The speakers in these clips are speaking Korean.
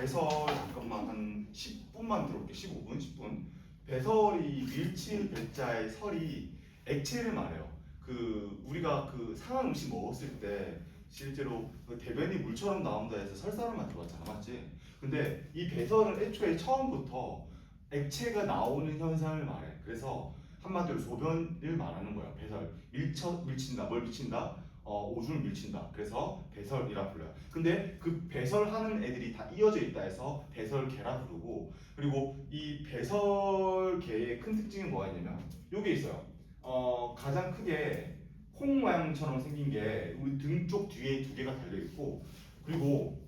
배설 잠깐만 한 10분만 들어올게. 15분, 10분. 배설이 밀칠 배자의 설이 액체를 말해요. 그 우리가 그 상한 음식 먹었을 때 실제로 그 대변이 물처럼 나온다 해서 설사를 들어봤잖아, 맞지? 근데 이 배설은 애초에 처음부터 액체가 나오는 현상을 말해. 그래서 한마디로 소변을 말하는 거야. 배설. 밀친다. 뭘 밀친다? 오줌을 밀친다. 그래서 배설이라 불러요. 근데 그 배설하는 애들이 다 이어져 있다 해서 배설계라 부르고, 그리고 이 배설계의 큰 특징이 뭐가 있냐면 요게 있어요. 가장 크게 콩 모양처럼 생긴 게 우리 등 쪽 뒤에 두 개가 달려 있고, 그리고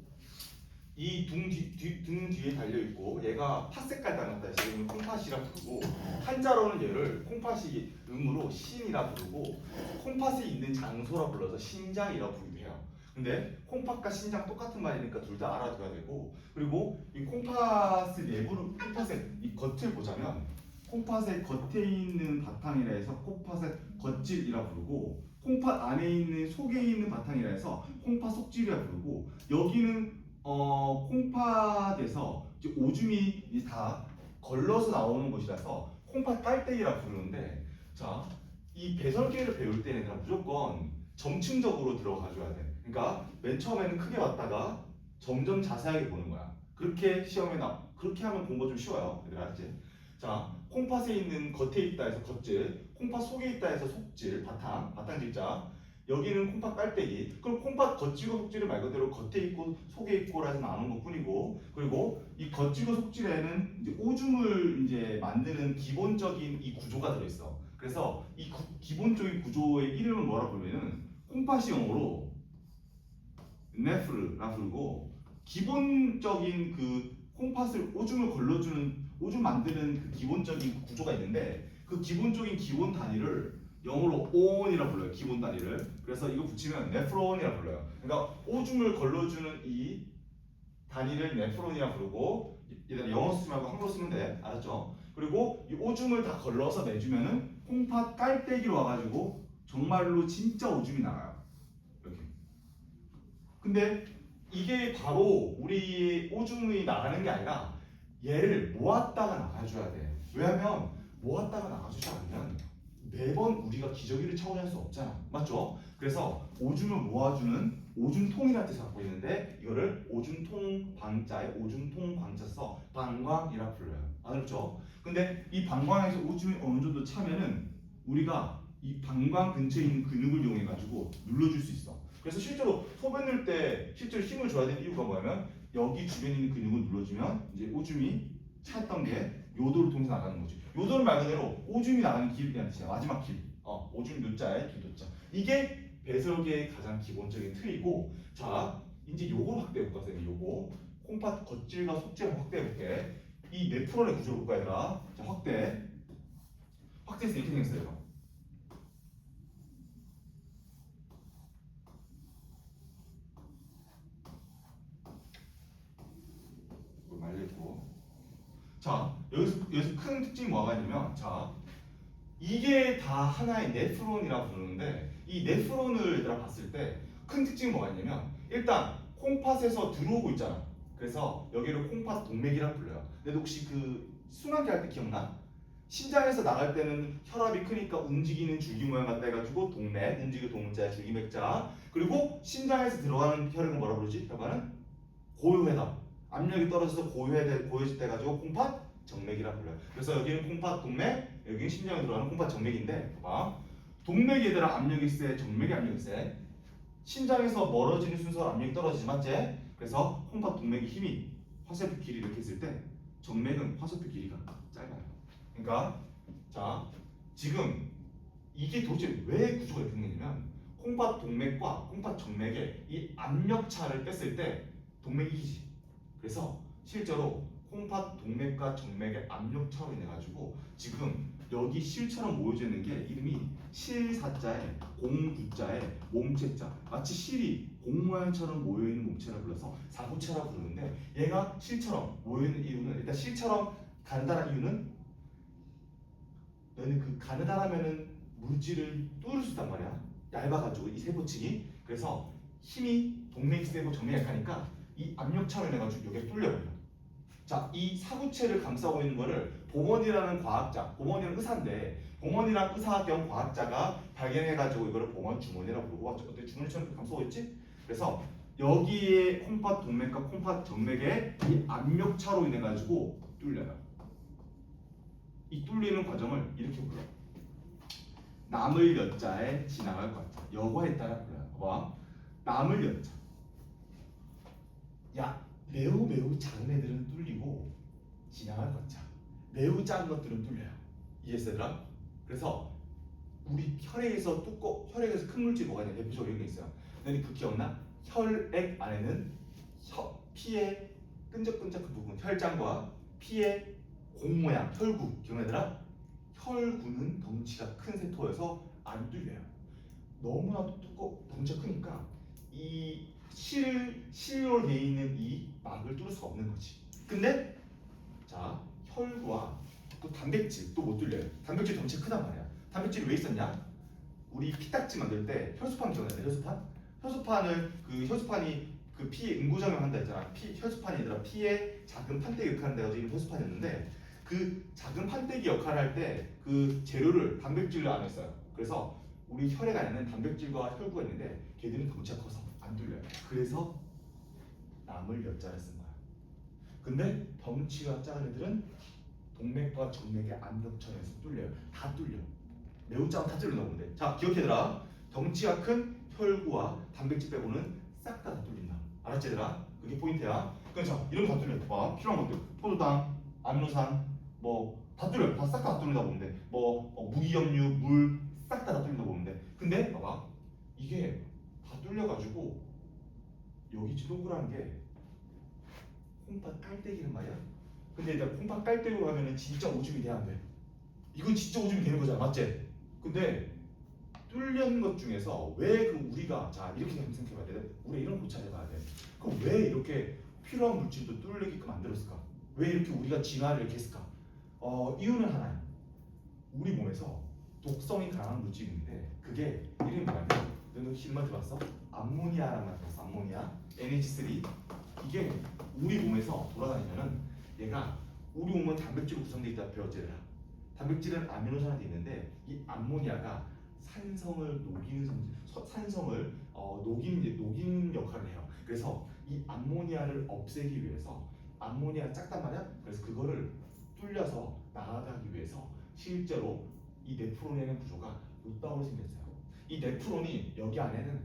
이 등 뒤에 달려 있고, 얘가 팥색깔 닮았다 해서 이름을 콩팥이라 부르고, 한자로는 얘를 콩팥이 음으로 신이라 부르고, 콩팥이 있는 장소라 불러서 신장이라 부르기도 해요. 근데 콩팥과 신장 똑같은 말이니까 둘 다 알아둬야 되고, 그리고 이 콩팥의 내부를, 콩팥의 이 겉을 보자면 콩팥의 겉에 있는 바탕이라 해서 콩팥의 겉질이라 부르고, 콩팥 안에 있는 속에 있는 바탕이라 해서 콩팥 속질이라 부르고, 여기는 콩팥에서 이제 오줌이 다 걸러서 나오는 곳이라서 콩팥 깔때기라 부르는데, 자, 이 배설계를 배울 때는 그냥 무조건 점층적으로 들어가줘야 돼. 그러니까 맨 처음에는 크게 봤다가 점점 자세하게 보는 거야. 그렇게 그렇게 하면 공부가 좀 쉬워요. 얘들아, 알았지? 자, 콩팥에 있는 겉에 있다 해서 겉질, 콩팥 속에 있다 해서 속질, 바탕질자. 여기는 콩팥 깔때기. 그럼 콩팥 겉질과 속질을 말 그대로 겉에 있고 속에 있고라 해서 나눈 것뿐이고, 그리고 이 겉질과 속질에는 이제 오줌을 이제 만드는 기본적인 이 구조가 들어있어. 그래서 이 기본적인 구조의 이름을 뭐라 부르면은 콩팥이 영어로 네프르라 부르고, 기본적인 그 콩팥을 오줌을 걸러주는, 오줌 만드는 그 기본적인 구조가 있는데, 그 기본적인 기본 단위를 영어로 온이라 불러요. 기본 단위를. 그래서 이거 붙이면 네프론이라 불러요. 그러니까 오줌을 걸러주는 이 단위를 네프론이라 부르고, 얘들아 영어 쓰지 말고 한국어 쓰면 돼. 알았죠? 그리고 이 오줌을 다 걸러서 내주면은 콩팥 깔때기로 와가지고 정말로 진짜 오줌이 나가요. 이렇게. 근데 이게 바로 우리 오줌이 나가는 게 아니라 얘를 모았다가 나가줘야 돼. 왜냐면 모았다가 나가주지 않으면 매번 우리가 기저귀를 차고할 수 없잖아. 맞죠? 그래서 오줌을 모아주는 오줌통이라는 뜻을 갖고 있는데, 이거를 오줌통 방자에 오줌통 방자 써 방광이라 불러요. 알았죠? 근데 이 방광에서 오줌이 어느 정도 차면은 우리가 이 방광 근처에 있는 근육을 이용해 가지고 눌러줄 수 있어. 그래서 실제로 소변 넣을 때 실제로 힘을 줘야 되는 이유가 뭐냐면, 여기 주변에 있는 근육을 눌러주면 이제 오줌이 찼던 게 요도를 통해서 나가는 거지. 요도는 말 그대로 오줌이 나가는 길이라는 뜻이야. 마지막 길. 오줌 요자에 길도자. 이게 배설계의 가장 기본적인 틀이고, 자, 이제 요걸 확대해 볼까, 선생님. 요거 콩팥 겉질과 속질을 확대해 볼게. 이 네프론의 구조를 볼까, 얘들아. 자, 확대해서 이렇게 생겼어요. 말려있고. 자, 여기서 큰 특징이 뭐가 있냐면, 자, 이게 다 하나의 네프론이라 부르는데, 이 네프론을 얘들아 봤을 때 큰 특징이 뭐가 있냐면, 일단 콩팥에서 들어오고 있잖아. 그래서 여기를 콩팥 동맥이라 불러요. 근데 혹시 그 순환기 할 때 기억나? 신장에서 나갈 때는 혈압이 크니까 움직이는 줄기 모양 같다 해가지고 동맥, 움직이는 동자, 줄기맥자. 그리고 신장에서 들어가는 혈액은 뭐라 부르지? 혈관은 고요해다. 압력이 떨어져서 고요해져가지고 콩팥 정맥이라 불러요. 그래서 여기는 콩팥 동맥, 여기는 심장에 들어가는 콩팥 정맥인데, 봐봐. 동맥이 얘들아 압력이 세, 정맥이 압력이 세. 심장에서 멀어지는 순서로 압력이 떨어지지, 맞지? 그래서 콩팥 동맥의 힘이 화살표 길이 이렇게 있을 때 정맥은 화살표 길이가 짧아요. 그러니까 자, 지금 이게 도대체 왜 구조가 이렇게 생기냐면, 콩팥 동맥과 콩팥 정맥의 이 압력 차를 뺐을 때 동맥이 이기지. 그래서 실제로 콩팥 동맥과 정맥의 압력 차로 인해 가지고 지금 여기 실처럼 모여져 있는 게 이름이 실사자에 공구자에 몸체자, 마치 실이 공 모양처럼 모여 있는 몸체라 불러서 사구체라 부르는데, 얘가 실처럼 모여 있는 이유는, 일단 실처럼 간단한 이유는, 너는 그 가느다라면은 물질을 뚫을 수 있단 말이야. 얇아가지고 이 세포층이. 그래서 힘이 동맥이 세고 정맥이 약하니까 이 압력차로 인해 가지고 여기에 뚫려버려. 자, 이 사구체를 감싸고 있는 거를 보먼이라는 과학자, 보먼이는 의사인데 보먼이란 의사 겸 과학자가 발견해가지고 이거를 보먼 주머니라고 부르고 어때 주머니처럼 감싸고 있지? 그래서 여기에 콩팥 동맥과 콩팥 정맥에 이 압력차로 인해 가지고 뚫려요. 이 뚫리는 과정을 이렇게 불러. 남을 여자에 지나갈 과자. 여과에 따라 불러요. 봐봐. 남을 여자. 야, 매우 작은 애들은 뚫리고 지나갈 과자. 매우 작은 것들은 뚫려요. 이해했어, 얘들아? 그래서 우리 혈액에서 혈액에서 큰 물질이 뭐가 있냐? 대표적으로 이런 게 있어요. 너희 그 기억나? 혈액 안에는 피의 끈적끈적한 부분, 혈장과 피의 공 모양, 혈구 기억나더라? 혈구는 덩치가 큰 세포여서 안 뚫려요. 너무나도 덩치가 크니까 이 실로 되어 있는 이 막을 뚫을 수가 없는 거지. 근데 자, 혈구와 또 단백질 또 못 뚫려요. 단백질 덩치가 크단 말이야. 단백질이 왜 있었냐? 우리 피딱지 만들 때 혈소판 기억나요? 혈소판이 그 피에 응고작용 한다 했잖아. 혈소판이 얘들아 피에 작은 판때기 역할을 한다 해가지고 혈소판이었는데 그 작은 판때기 역할을 할 때 그 재료를 단백질로 안에 써요. 그래서 우리 혈액 안에는 단백질과 혈구가 있는데 걔들은 덩치가 커서 안 뚫려요. 그래서 남을 여자를 쓴 거야. 근데 덩치가 작은 애들은 동맥과 정맥의 압력처에서 뚫려요. 다 뚫려. 매우 작은 다 뚫린다고 보는데. 자, 기억해들아. 덩치가 큰 혈구와 단백질 빼고는 싹 다 뚫린다. 알았지, 얘들아? 그게 포인트야. 그렇죠? 이런 거 다 뚫려. 봐, 필요한 것들. 포도당, 아미노산, 뭐 다 뚫려. 다 싹 다 뚫린다 보는데. 무기염류, 물 싹 다 뚫린다 보는데. 근데 봐봐. 이게 다 뚫려가지고 여기 동그란 게 콩팥 깔때기란 말이야. 근데 일단 콩팥 깔때기로 하면은 진짜 오줌이 돼야 안 돼. 이건 진짜 오줌이 되는 거잖아, 맞지? 근데 뚫린 것 중에서 왜 우리가 자 이렇게 생각해봐야 돼. 우리 이런 고찰해봐야 돼. 그럼 왜 이렇게 필요한 물질도 뚫리게끔 만들었을까? 왜 이렇게 우리가 진화를 이렇게 했을까? 이유는 하나야. 우리 몸에서 독성이 강한 물질이 있는데 그게 이름이 뭐냐면 너는 실만 들어봤어? 암모니아라는 말 들었어. 암모니아, NH3. 이게 우리 몸에서 돌아다니면은 얘가 우리 몸은 단백질로 구성되어 있다 배웠잖아. 단백질은 아미노산이 돼 있는데 이 암모니아가 산성을 녹이는 역할을 해요. 그래서 이 암모니아를 없애기 위해서 암모니아가 작단 말이야. 그래서 그거를 뚫려서 나아가기 위해서 실제로 이 네프론이라는 구조가 노따구로 생겼어요. 이 네프론이 여기 안에는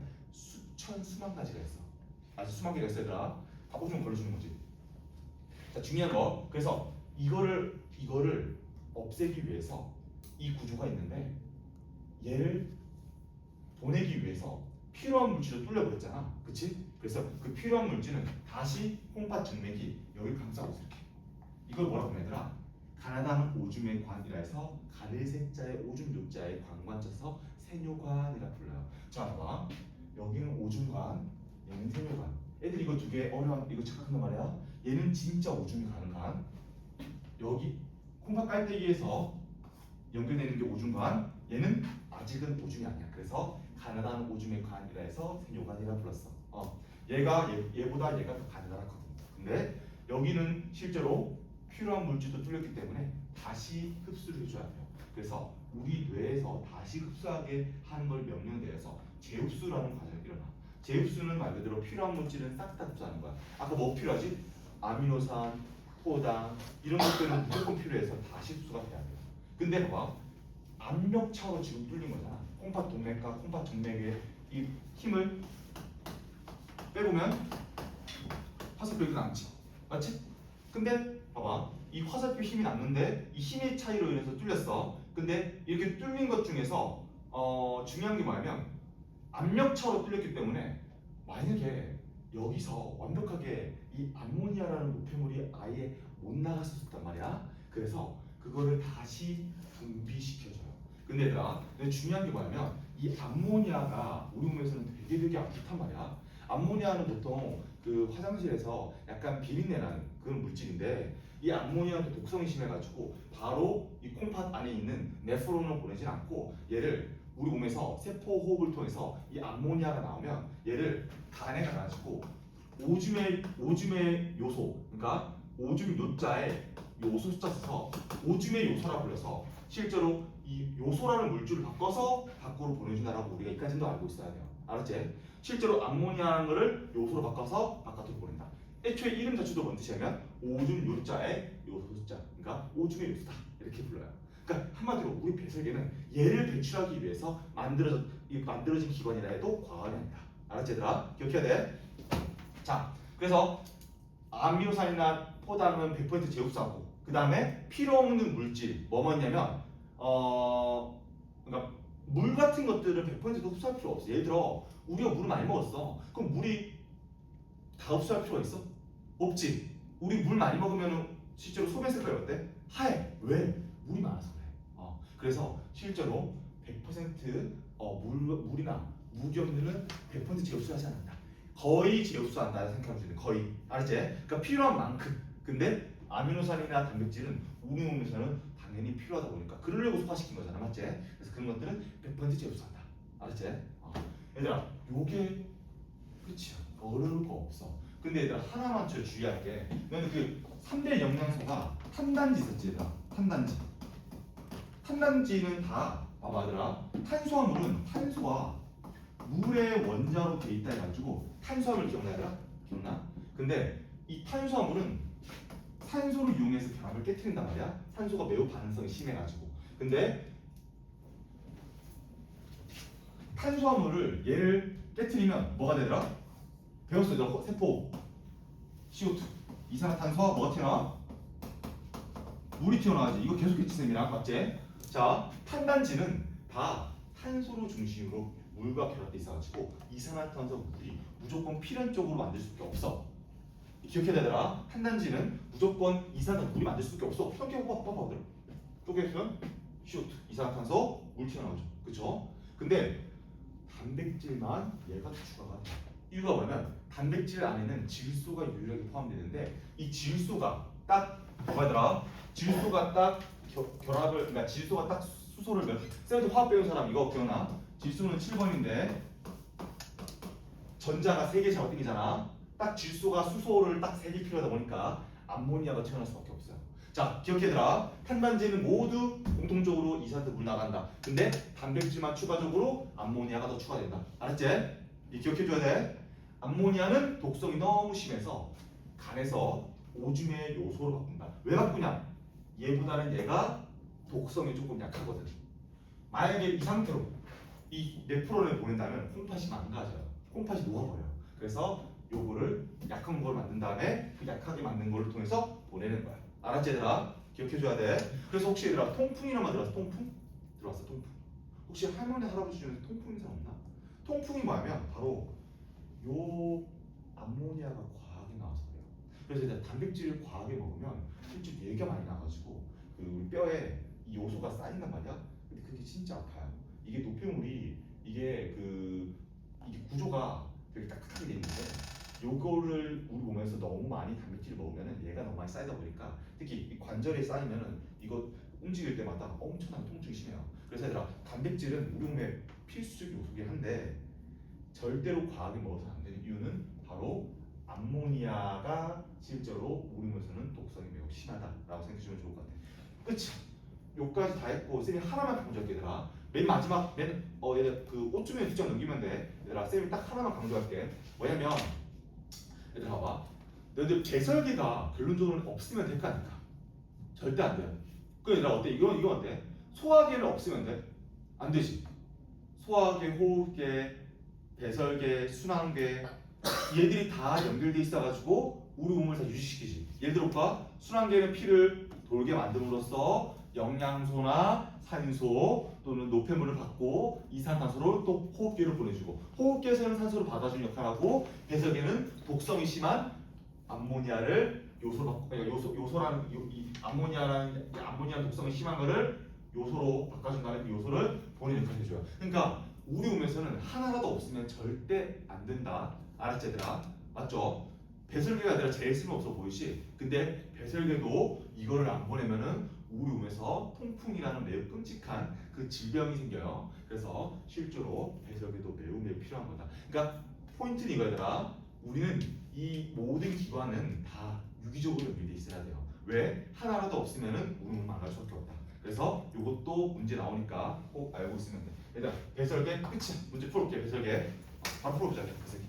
수만 가지가 있어. 아주 수만 개가 있어, 얘들아. 다 오줌 걸러주는 거지. 자, 중요한 거. 그래서 이거를 없애기 위해서 이 구조가 있는데 얘를 보내기 위해서 필요한 물질을 뚫려버렸잖아. 그치? 그래서 그 필요한 물질은 다시 콩팥 정맥이 여기 감싸고 있어. 이걸 뭐라고 하면 얘들아? 가나다는 오줌의 관이라 해서 가를 세자에 오줌 요자에 관관 쳐서 세뇨관이라 불러요. 자, 봐봐. 여기는 오줌관, 얘는 세뇨관. 애들 이거 두 개 어려운 이거 착각한단 말이야. 얘는 진짜 오줌이 가는 관. 여기 콩팥 깔때기에서 연결되는 게 오줌관. 얘는 아직은 오줌이 아니야. 그래서 가나다는 오줌의 관이라 해서 세뇨관이라 불렀어. 얘보다 얘가 더 가느다랗거든. 근데 여기는 실제로 필요한 물질도 뚫렸기 때문에 다시 흡수를 해줘야 돼요. 그래서 우리 뇌에서 다시 흡수하게 하는 걸 명령대에서 재흡수라는 과정이 일어나. 재흡수는 말 그대로 필요한 물질은 싹 다 흡수하는 거야. 아까 뭐 필요하지? 아미노산, 포당 이런 것들은 무조건 필요해서 다시 흡수가 돼야 돼요. 근데 봐봐. 압력차로 지금 뚫린 거잖아. 콩팥 동맥과 콩팥 정맥의 이 힘을 빼보면 화살표가 남지. 맞지? 근데 봐봐. 이 화살표 힘이 남는데 이 힘의 차이로 인해서 뚫렸어. 근데 이렇게 뚫린 것 중에서 중요한 게 뭐냐면 압력차로 뚫렸기 때문에 만약에 여기서 완벽하게 이 암모니아라는 노폐물이 아예 못 나갔었단 말이야. 그래서 그거를 다시 분비시켜줘요. 근데 얘들아, 중요한 게 뭐냐면 이 암모니아가 우리 몸에서는 되게 안 좋단 말이야. 암모니아는 보통 그 화장실에서 약간 비린내나는 그런 물질인데 이 암모니아도 독성이 심해가지고 바로 이 콩팥 안에 있는 네프론을 보내진 않고 얘를 우리 몸에서 세포 호흡을 통해서 이 암모니아가 나오면 얘를 간에 가가지고 오줌의 요소, 그러니까 오줌 요자에 요소 숫자 써서 오줌의 요소라 불러서 실제로 이 요소라는 물질을 바꿔서 밖으로 보내준다라고 우리가 이까지도 알고 있어야 돼요. 알았지? 실제로 암모니아라는 거를 요소로 바꿔서 바깥으로 보낸다. 애초에 이름 자체도 뭔 뜻이냐면 오줌 요자에 요소 숫자, 그러니까 오줌의 요소다 이렇게 불러요. 그러니까 한마디로 우리 배설계는 얘를 배출하기 위해서 만들어진 기관이라 해도 과언이 아니다. 알았지 얘들아? 기억해야 돼. 자, 그래서 아미노산이나 포담은 100% 제흡수하고 그 다음에 필요 없는 물질 뭐냐면 그러니까 물 같은 것들은 100%도 흡수할 필요 없어. 예를 들어 우리가 물을 많이 먹었어. 그럼 물이 다 흡수할 필요가 있어? 없지. 우리 물 많이 먹으면 실제로 소변 색깔이 어때? 하얘. 왜? 물이 많아서 그래. 그래서 실제로 100% 물이나 무기염들은 100% 제흡수하지 않는다. 거의 제흡수한다 생각하면 돼. 거의. 알았지? 그러니까 필요한 만큼. 근데 아미노산이나 단백질은 우리 몸에서는 당연히 필요하다 보니까 그러려고 소화시킨 거잖아. 맞지? 그래서 그런 것들은 100% 제흡수한다. 알았지? 얘들아, 요게 끝이야. 어려울 거 없어. 근데 얘들아 하나만 주의할게. 너는 그 3대 영양소가 탄단지 있었지 얘들아. 탄단지. 탄단지는 다 봐봐 얘들아. 탄수화물은 탄소와 물의 원자로 돼 있다 해가지고 탄수화물 기억나 얘들아? 기억나? 근데 이 탄수화물은 산소를 이용해서 결합을 깨트린단 말이야. 산소가 매우 반응성이 심해가지고. 근데 탄수화물을 얘를 깨트리면 뭐가 되더라? 배웠어 얘들아. 세포 CO2 이산화탄소와 뭐가 튀어나와? 물이 튀어나와야지. 이거 계속 했지쌤이랑 맞지? 자, 탄단지는 다 탄소를 중심으로 물과 결합돼 있어가지고 이산화탄소 물이 무조건 필연적으로 만들 수밖에 없어. 기억해야 되더라. 탄단지는 무조건 이산화탄소 물이 만들 수밖에 없어. 이렇게 봐봐. 쪼개면 CO2 이산화탄소 물 튀어나오죠. 그쵸? 근데 단백질만 얘가 추가가 돼. 이유가 뭐냐면 단백질 안에는 질소가 유일하게 포함되는데 이 질소가 딱 뭐가더라? 질소가 딱 결합을 그러니까 질소가 딱 수소를 쌤한테 화학 배운 사람 이거 기억나? 질소는 7번인데 전자가 3개씩 어떻게잖아? 딱 질소가 수소를 딱 3개 필요하다 보니까 암모니아가 튀어나올 수밖에 없어요. 자, 기억해들아. 탄단지는 모두 공통적으로 이산화탄소 물 나간다. 근데 단백질만 추가적으로 암모니아가 더 추가된다. 알았지? 이 기억해줘야 돼. 암모니아는 독성이 너무 심해서 간에서 오줌의 요소로 바꾼다. 왜 바꾸냐? 얘보다는 얘가 독성이 조금 약하거든. 만약에 이 상태로 이 네프론을 보낸다면 콩팥이 망가져요. 콩팥이 녹아버려요. 그래서 요거를 약한 걸 만든 다음에 그 약하게 만든 걸 통해서 보내는 거야. 알았지 얘들아? 기억해줘야 돼. 그래서 혹시 얘들아 통풍이란 말 들어봤어? 통풍? 들어봤어 통풍. 혹시 할머니 할아버지 중에서 통풍인 사람 없나? 통풍이 뭐냐면 바로 요 암모니아가 과하게 나와서 그래요. 그래서 이제 단백질을 과하게 먹으면 실제 뇌가 많이 나가지고 그 우리 뼈에 이 요소가 쌓인단 말이야. 근데 그게 진짜 아파요. 이게 노폐물이 이게 구조가 되게 딱딱하게 돼 있는데 요거를 우리 몸에서 너무 많이 단백질을 먹으면은 얘가 너무 많이 쌓이다 보니까 특히 이 관절에 쌓이면은 이거 움직일 때마다 엄청난 통증이 심해요. 그래서 얘들아 단백질은 우리 몸에 필수적인 요소긴 한데 절대로 과하게 먹어서는 안 되는 이유는 바로 암모니아가 실제로 우리 몸에서는 독성이 매우 심하다라고 생각하시면 좋을 것 같아요. 끝이. 요까지 다 했고 쌤이 하나만 강조할게 얘들아. 맨 마지막 얘들 그 5쯤에 뒷장 넘기면 돼. 얘들아 쌤이 딱 하나만 강조할게. 뭐냐면 얘들아 봐봐. 너희들 배설계가 결론적으로는 없으면 될 거 아닙니까? 절대 안 돼요. 그 얘들아 어때? 이건 어때? 소화계를 없으면 돼? 안 되지. 소화계, 호흡계, 배설계, 순환계 얘들이 다 연결돼 있어가지고 우리 몸을 다 유지시키지. 예를 들어 볼까? 순환계는 피를 돌게 만듦으로써 영양소나 산소 또는 노폐물을 받고 이산화탄소를 또 호흡계로 보내주고 호흡계에서는 산소를 받아주는 역할을 하고 배설계는 독성이 심한 암모니아를 요소로 그러니까 요소라는 이 암모니아 독성이 심한 거를 요소로 바꿔준 다음에 그 요소를 본인 역할을 해줘요. 그러니까 우리 몸에서는 하나라도 없으면 절대 안 된다. 알았지 얘들아? 맞죠? 배설계가 아니라 제일 쓸모없어 보이지? 근데 배설계도 이거를 안 보내면은 우리 몸에서 통풍이라는 매우 끔찍한 그 질병이 생겨요. 그래서 실제로 배설계도 매우 필요한 거다. 그러니까 포인트는 이거 얘들아. 우리는 이 모든 기관은 다 유기적으로 연결돼 있어야 돼요. 왜? 하나라도 없으면은 우리는 망할 수밖에 없다. 그래서 이것도 문제 나오니까 꼭 알고 있으면 돼. 얘들아 배설계 끝이야. 문제 풀어볼게. 배설계 바로 풀어보자. 배설계.